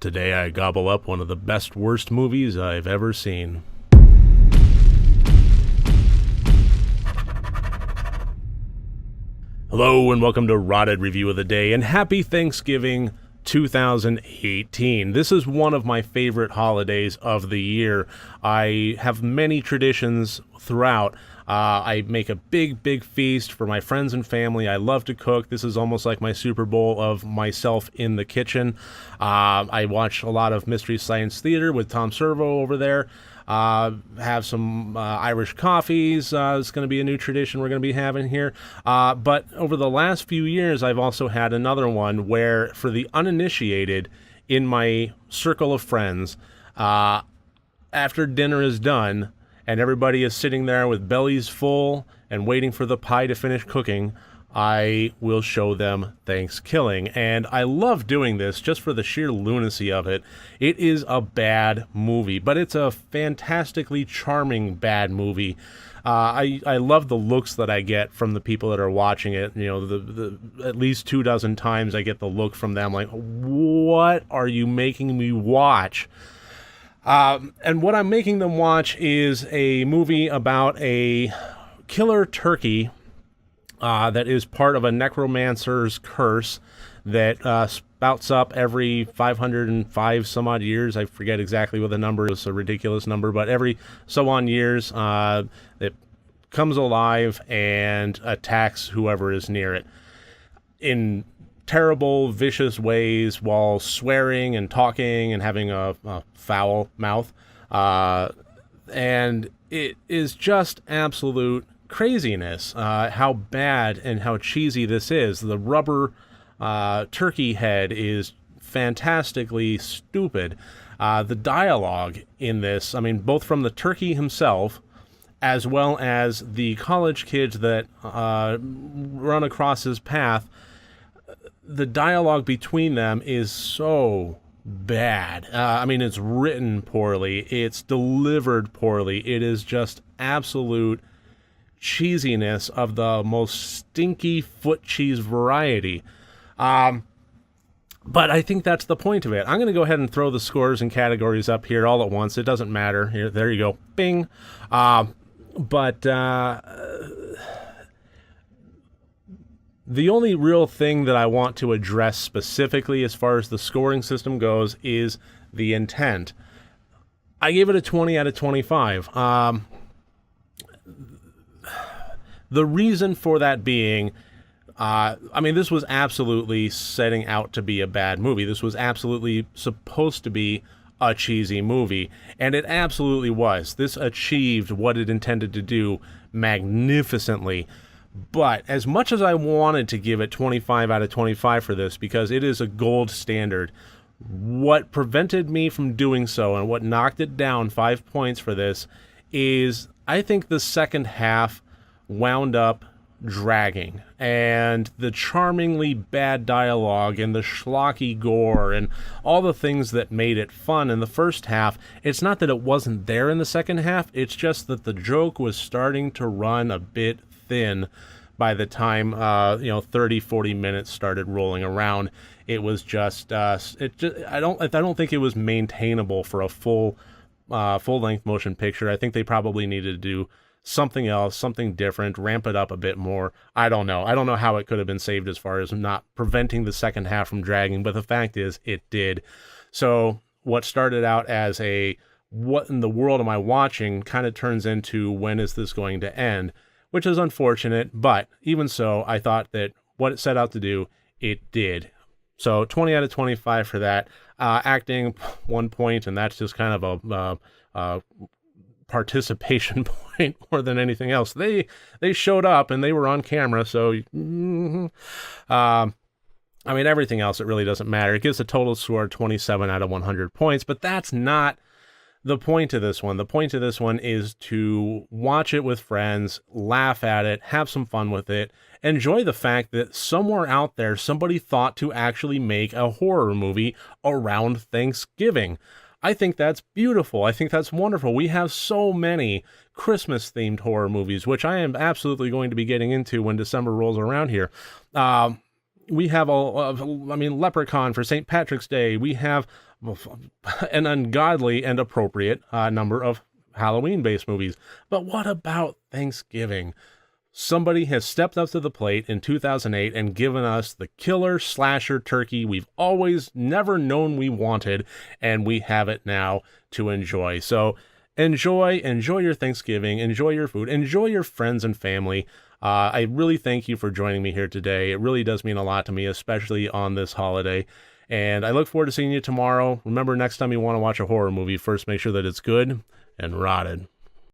Today I gobble up one of the best worst movies I've ever seen. Hello and welcome to RotD Review of the Day, and happy Thanksgiving 2018. This is one of my favorite holidays of the year. I have many traditions throughout. I make a big feast for my friends and family. I love to cook. This is almost like my Super Bowl of myself in the kitchen. I watch a lot of Mystery Science Theater with Tom Servo over there. Have some Irish coffees. It's going to be a new tradition we're going to be having here. But over the last few years, I've also had another one where, for the uninitiated in my circle of friends, after dinner is done and everybody is sitting there with bellies full and waiting for the pie to finish cooking, I will show them ThanksKilling. And I love doing this just for the sheer lunacy of it. It is a bad movie, but it's a fantastically charming bad movie. I love the looks that I get from the people that are watching it. You know, the at least 24 times I get the look from them like, what are you making me watch? And what I'm making them watch is a movie about a killer turkey that is part of a necromancer's curse that spouts up every 505 some odd years. I forget exactly what the number is, a ridiculous number, but every so on years it comes alive and attacks whoever is near it in terrible, vicious ways while swearing and talking and having a foul mouth. And it is just absolute craziness, how bad and how cheesy this is. The rubber turkey head is fantastically stupid. The dialogue in this, I mean, both from the turkey himself as well as the college kids that run across his path, the dialogue between them is so bad. I mean, it's written poorly. It's delivered poorly. It is just absolute cheesiness of the most stinky foot cheese variety. But I think that's the point of it. I'm going to go ahead and throw the scores and categories up here all at once. It doesn't matter. Here, there you go. Bing. The only real thing that I want to address specifically as far as the scoring system goes is the intent. I gave it a 20 out of 25. The reason for that being, I mean, this was absolutely setting out to be a bad movie. This was absolutely supposed to be a cheesy movie, and it absolutely was. This achieved what it intended to do magnificently. But as much as I wanted to give it 25 out of 25 for this, because it is a gold standard, what prevented me from doing so and what knocked it down 5 points for this is I think the second half wound up dragging, and the charmingly bad dialogue and the schlocky gore and all the things that made it fun in the first half, it's not that it wasn't there in the second half, it's just that the joke was starting to run a bit thin by the time 30-40 minutes started rolling around. It was just I don't think it was maintainable for a full length motion picture. I think they probably needed to do something else, something different, ramp it up a bit more. I don't know how it could have been saved as far as not preventing the second half from dragging, but the fact is it did. So what started out as a what in the world am I watching kind of turns into when is this going to end, which is unfortunate, but even so, I thought that what it set out to do, it did. So 20 out of 25 for that. Acting, 1 point, and that's just kind of a participation point more than anything else. They showed up and they were on camera, so I mean, everything else, it really doesn't matter. It gives a total score 27 out of 100 points, but that's not the point of this one. The point of this one is to watch it with friends, laugh at it, have some fun with it, enjoy the fact that somewhere out there somebody thought to actually make a horror movie around Thanksgiving. I think that's beautiful. I think that's wonderful. We have so many Christmas-themed horror movies, which I am absolutely going to be getting into when December rolls around here. we have Leprechaun for St. Patrick's Day. We have an ungodly and appropriate number of Halloween-based movies. But what about Thanksgiving? Somebody has stepped up to the plate in 2008 and given us the killer slasher turkey we've always never known we wanted, and we have it now to enjoy. So enjoy your Thanksgiving, enjoy your food, enjoy your friends and family. I really thank you for joining me here today. It really does mean a lot to me, especially on this holiday. And I look forward to seeing you tomorrow. Remember, next time you want to watch a horror movie, first make sure that it's good and rotted.